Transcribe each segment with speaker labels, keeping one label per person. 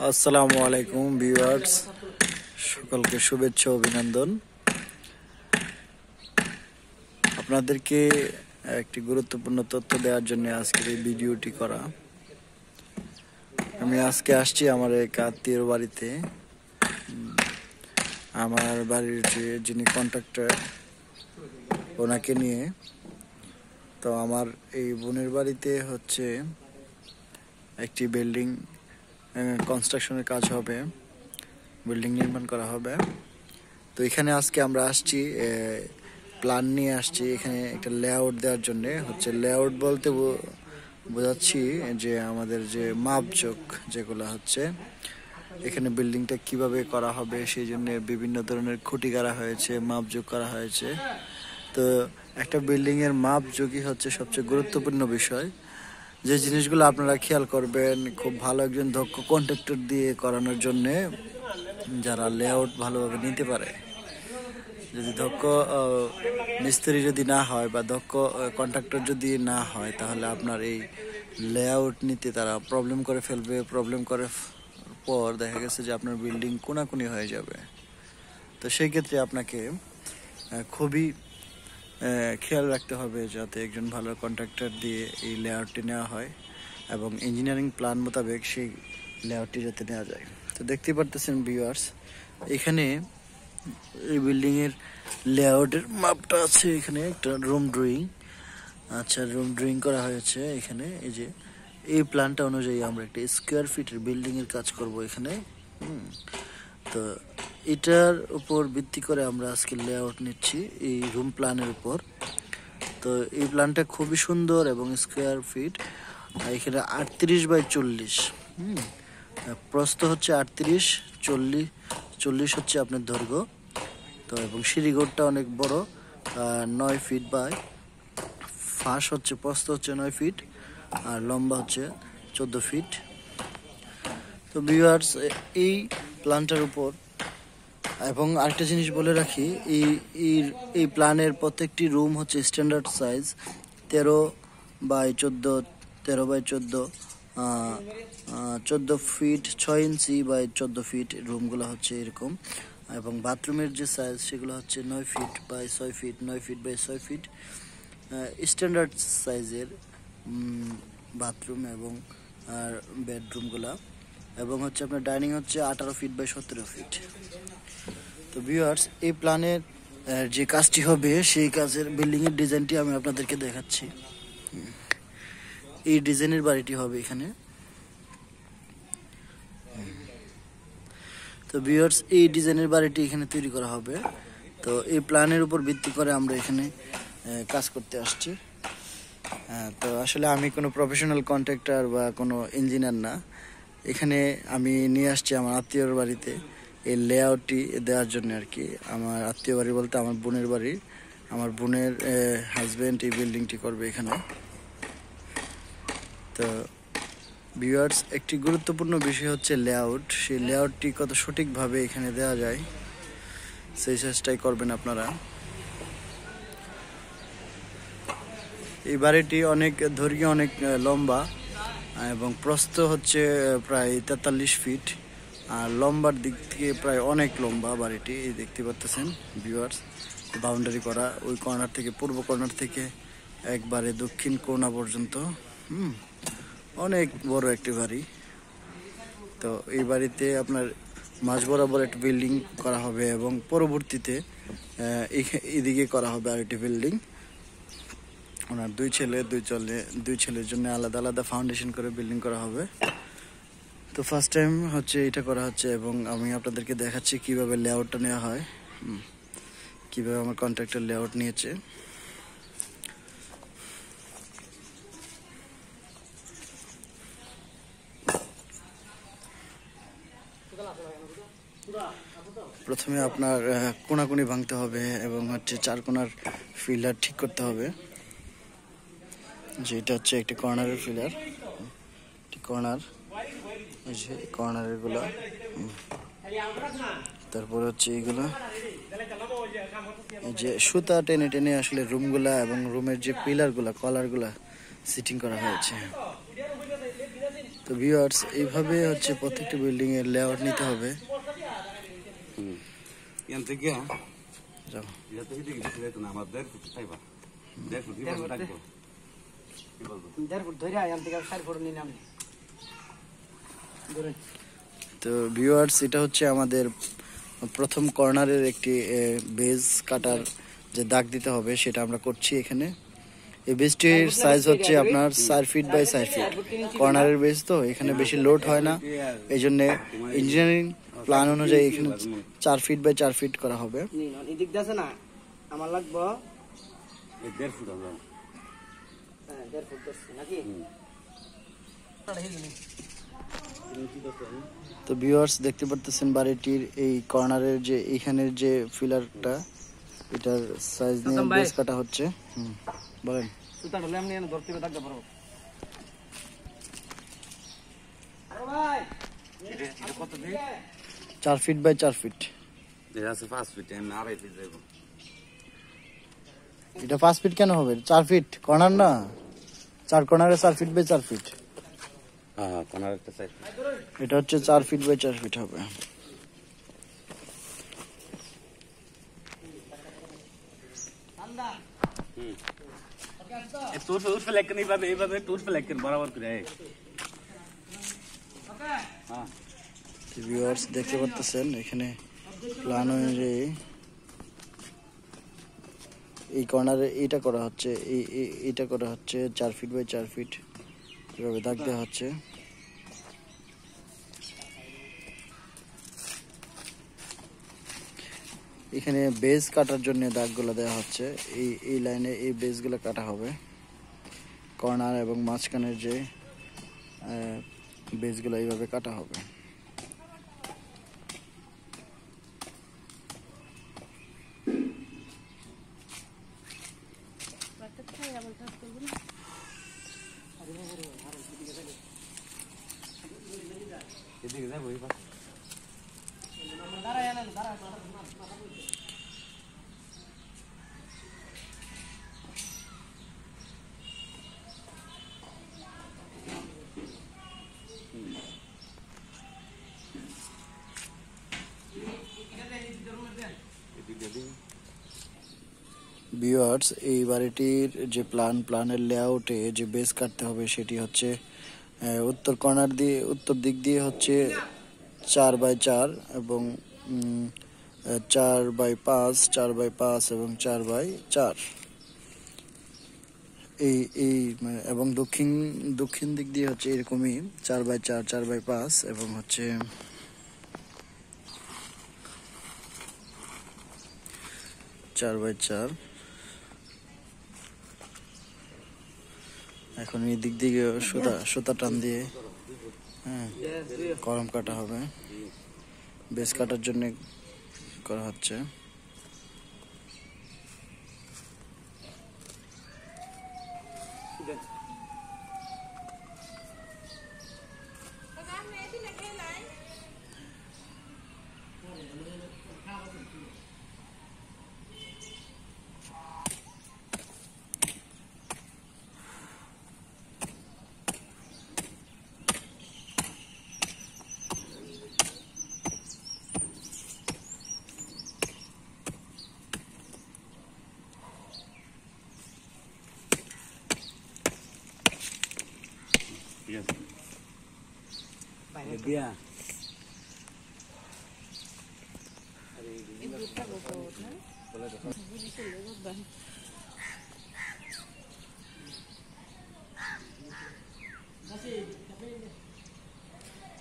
Speaker 1: আসসালামু আলাইকুম ভিউয়ার্স, সকলকে শুভেচ্ছা অভিনন্দন। আপনাদেরকে একটি গুরুত্বপূর্ণ তথ্য দেওয়ার জন্য আজকের এই ভিডিওটি করা। আমি আজকে আসছি আমার এক আত্মীয়র বাড়িতে। আমার বাড়ির যিনি কন্ট্রাক্টর ওনাকে নিয়ে। তো আমার এই বোনের বাড়িতে হচ্ছে একটি বিল্ডিং কনস্ট্রাকশনের কাজ হবে, বিল্ডিং নির্মাণ করা হবে। তো এখানে আজকে আমরা আসছি, প্ল্যান নিয়ে আসছি এখানে একটা লেআউট দেওয়ার জন্য। হচ্ছে লেআউট বলতে বোঝাচ্ছি যে আমাদের যে মাপজোক যেগুলো হচ্ছে এখানে বিল্ডিংটা কিভাবে করা হবে সেই জন্য বিভিন্ন ধরনের খুঁটি গাড়া হয়েছে, মাপজোক করা হয়েছে। তো একটা বিল্ডিংয়ের মাপজোকই হচ্ছে সবচেয়ে গুরুত্বপূর্ণ বিষয়। যে জিনিসগুলো আপনারা খেয়াল করবেন, খুব ভালো একজন দক্ষ কন্ট্রাক্টর দিয়ে করানোর জন্যে, যারা লেআউট ভালোভাবে নিতে পারে। যদি দক্ষ মিস্ত্রি যদি না হয় বা দক্ষ কন্ট্রাক্টর যদি না হয়, তাহলে আপনার এই লেআউট নিতে তারা প্রবলেম করে ফেলবে। প্রবলেম করার পর দেখা গেছে যে আপনার বিল্ডিং কোনাকুনি হয়ে যাবে। তো সেই ক্ষেত্রে আপনাকে খুবই খেয়াল রাখতে হবে যাতে একজন ভালো কন্ট্রাক্টর দিয়ে এই লেআউটটি নেওয়া হয় এবং ইঞ্জিনিয়ারিং প্ল্যান মোতাবেক সেই লেআউটটি যাতে নেওয়া যায়। তো দেখতে পারতেছেন ভিউয়ার্স, এখানে এই বিল্ডিংয়ের লেআউটের মাপটা আছে। এখানে একটা রুম ড্রয়িং, রুম ড্রয়িং করা হয়েছে এখানে। এই যে এই প্ল্যানটা অনুযায়ী আমরা একটা স্কোয়ার ফিটের বিল্ডিংয়ের কাজ করব এখানে। তো এটার উপর ভিত্তি করে আমরা আজকে লেআউট নিচ্ছি এই রুম প্ল্যানের উপর। তো এই প্ল্যানটা খুবই সুন্দর এবং স্কোয়ার ফিট। এখানে 38/40, প্রস্থ হচ্ছে 38, 40 হচ্ছে আপনার দৈর্ঘ্য। তো এবং সিঁড়িঘরটা অনেক বড়, 9 ফিট বাই ফাঁস হচ্ছে, প্রস্থ হচ্ছে 9 ফিট আর লম্বা হচ্ছে 14 ফিট। তো ভিউয়ার্স, এই প্ল্যানটার উপর এবং আরেকটা জিনিস বলে রাখি, এই প্ল্যানের প্রত্যেকটি রুম হচ্ছে standard size 13/14, 13/14, 14 feet 6 inch by 14 feet রুমগুলো হচ্ছে এরকম। এবং বাথরুমের যে সাইজ সেগুলো হচ্ছে 9 feet by 6 feet, 9 feet by 6 feet standard সাইজের বাথরুম এবং বেডরুমগুলা। এবং হচ্ছে আপনার ডাইনিং হচ্ছে 18 ফিট বাই 17 ফিট। তো ভিউয়ার্স, এই প্ল্যানের যে কাজটি হবে সেই কাজের বিল্ডিংয়ের ডিজাইনটি আমি আপনাদেরকে দেখাচ্ছি। এই ডিজাইনের বাড়িটি হবে এখানে। তো ভিউয়ার্স, এই ডিজাইনের বাড়িটি এখানে তৈরি করা হবে। তো এই প্ল্যানের উপর ভিত্তি করে আমরা এখানে কাজ করতে আসছি। তো আসলে আমি কোনো প্রফেশনাল কন্ট্রাক্টর বা কোনো ইঞ্জিনিয়ার না। এখানে আমি নিয়ে আসছি আমার আত্মীয়র বাড়িতে এই লেআউটটি দেওয়ার জন্য আর কি। আমার আত্মীয় বাড়ি বলতে আমার বোনের বাড়ি। আমার বোনের হাজব্যান্ড এই বিল্ডিংটি করবে এখানে। তো ভিউয়ার্স, একটি গুরুত্বপূর্ণ বিষয় হচ্ছে লেআউট। সেই লেআউটটি কত সঠিকভাবে এখানে দেওয়া যায় সেই চেষ্টাই করবেন আপনারা। এই বাড়িটি অনেক দৈর্ঘ্য অনেক লম্বা এবং প্রস্থ হচ্ছে প্রায় 43 ফিট আর লম্বার দিক থেকে প্রায় অনেক লম্বা বাড়িটি। এই দেখতে পাচ্ছেন ভিউয়ার্স, বাউন্ডারি করা ওই কর্নার থেকে পূর্ব কর্নার থেকে একবারে দক্ষিণ কোণা পর্যন্ত। অনেক বড় একটি বাড়ি। তো এই বাড়িতে আপনার মাঝ বরাবর একটা বিল্ডিং করা হবে এবং পরবর্তীতে এদিকে করা হবে আরেকটি বিল্ডিং। ওনার দুই ছেলের জন্য আলাদা আলাদা ফাউন্ডেশন করে বিল্ডিং করা হবে। তো ফার্স্ট টাইম হচ্ছে এটা করা হচ্ছে এবং আমি আপনাদেরকে দেখাচ্ছি কিভাবে লেআউটটা নেওয়া হয়, কিভাবে আমার কন্ট্রাক্টর লেআউট নিয়েছে। প্রথমে আপনার কোনাকুনি ভাঙতে হবে এবং হচ্ছে 4 কোণার ফিলার ঠিক করতে হবে। যেটা হচ্ছে একটি কর্নারের ফিলার, কর্নার, এই যে কর্নারের গুলা। তারপর হচ্ছে এইগুলা, এই যে সুতা টেনে টেনে আসলে রুমগুলা এবং রুমের যে পিলারগুলা, কলারগুলা সিটিং করা হয়েছে। তো ভিউয়ার্স এইভাবে হচ্ছে প্রত্যেকটা বিল্ডিং এর লেআউট নিতে হবে।
Speaker 2: ইয়ান থেকে
Speaker 1: যাও।
Speaker 2: এটা তো এদিকে দিতে যাইতো না আমার 1.5 ফুট চাইবা 1.5 ফুট কি বলবো থাকবো কি বলবো
Speaker 3: 1.5 ফুট ধরে ইয়ান থেকে 4 ফুট নিয়ে নাম ধরে।
Speaker 1: তো ভিউয়ার্স এটা হচ্ছে আমাদের প্রথম কর্নারের একটি বেজ কাটার যে দাগ দিতে হবে সেটা আমরা করছি এখানে। এই বেজটির সাইজ হচ্ছে আপনার 4 ফিট বাই 4 ফিট। কর্নারের বেজ তো এখানে বেশি লোড হয় না, এই জন্য ইঞ্জিনিয়ারিং প্ল্যান অনুযায়ী এখানে 4 ফিট বাই 4 ফিট করা হবে।
Speaker 3: এদিক দিয়ে আছে না আমার লাগবো
Speaker 2: 1.5 ফুট আমরা
Speaker 3: 1.5 ফুট দছ নাকি?
Speaker 1: তো ভিউয়ার্স দেখতে পারতেছেন বাড়িটির এই কর্নারের যে এইখানের যে ফিলারটা এটার সাইজ নিয়ে বেজ কাটা হচ্ছে। বলেন
Speaker 3: সুতা ঢলে আমি এনে ধরতে দাগতে পারবো। আরে ভাই
Speaker 2: এটা কত দিই
Speaker 1: 4 ফিট বাই 4 ফিট।
Speaker 2: এটা আছে 5 ফিট আমি 2.5 ফিট যাইবো।
Speaker 1: এটা 5 ফিট কেন হবে? 4 ফিট কর্নার না, 4 কর্নারে 4 ফিট বাই 4 ফিট।
Speaker 2: হ্যাঁ কর্নার একটা সাইড
Speaker 1: এটা হচ্ছে 4 ফিট বাই 4 ফিট হবে।
Speaker 2: তোর উঠবে লেখেন এইভাবে এইভাবে তোর উঠবে লেখেন বরাবর করে হ্যাঁ
Speaker 1: ভিউয়ার্স দেখতে পারতেছেন এখানে প্ল্যান অনুযায়ী এই কর্নারে এইটা করা হচ্ছে, এইটা করা হচ্ছে 4 ফিট বাই 4 ফিট এভাবে দাগ দেওয়া হচ্ছে। এখানে বেজ কাটার জন্য দাগগুলো দেওয়া হচ্ছে, এই লাইনে এই বেজগুলো কাটা হবে। কর্নার এবং মাঝখানের যে বেজগুলো এইভাবে কাটা হবে।
Speaker 2: এদিকে যাবো এইবার
Speaker 1: ভিউয়ার্স এই বাড়িটির যে প্ল্যানের লেআউটে যে বেস কাটতে হবে সেটি হচ্ছে উত্তর কর্নার দিয়ে উত্তর দিক দিয়ে হচ্ছে 4 বাই 4 এবং 4 বাই 5, 4 বাই 5 এবং 4 বাই 4 এই এবং দক্ষিণ দিক দিয়ে হচ্ছে এরকমই 4 বাই 4, 4 বাই 5 এবং হচ্ছে 4 বাই 4। এখন এই দিক দিকে সুতা টান দিয়ে কলম কাটা হবে, বেস কাটার জন্য করা হচ্ছে।
Speaker 2: ঠিক আছে দিয়া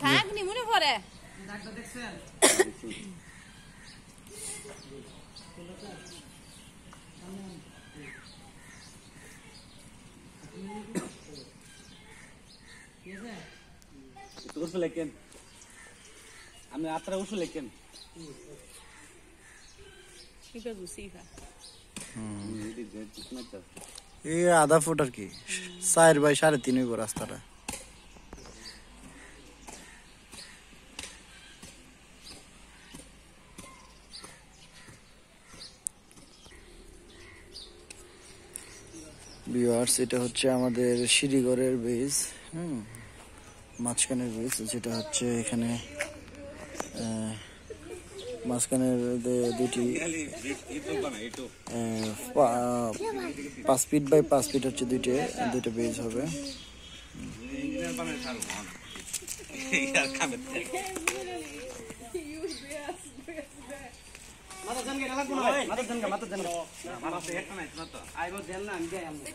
Speaker 4: থাক নি মনে পড়ে
Speaker 3: ডাক্তার দেখছেন
Speaker 2: উঠবে লেখেন আমি আপনারা উঠবে লেখেন
Speaker 4: এটা বুঝিবা
Speaker 1: এই আধা ফুট আর কি 4 বাই 3.5 হইব রাস্তাটা। ভিউয়ার্স এটা হচ্ছে আমাদের সিঁড়িঘরের বেস। মাঝখানের ব্রিজ, যেটা হচ্ছে এখানে মাঝখানের দুটি 5 ফিট বাই 5 ফিট হচ্ছে দুইটা ব্রিজ হবে।
Speaker 3: মাথা জানকে না লাগবো না, মাথা জানকে আইবো দেন না আমি যাই আমরা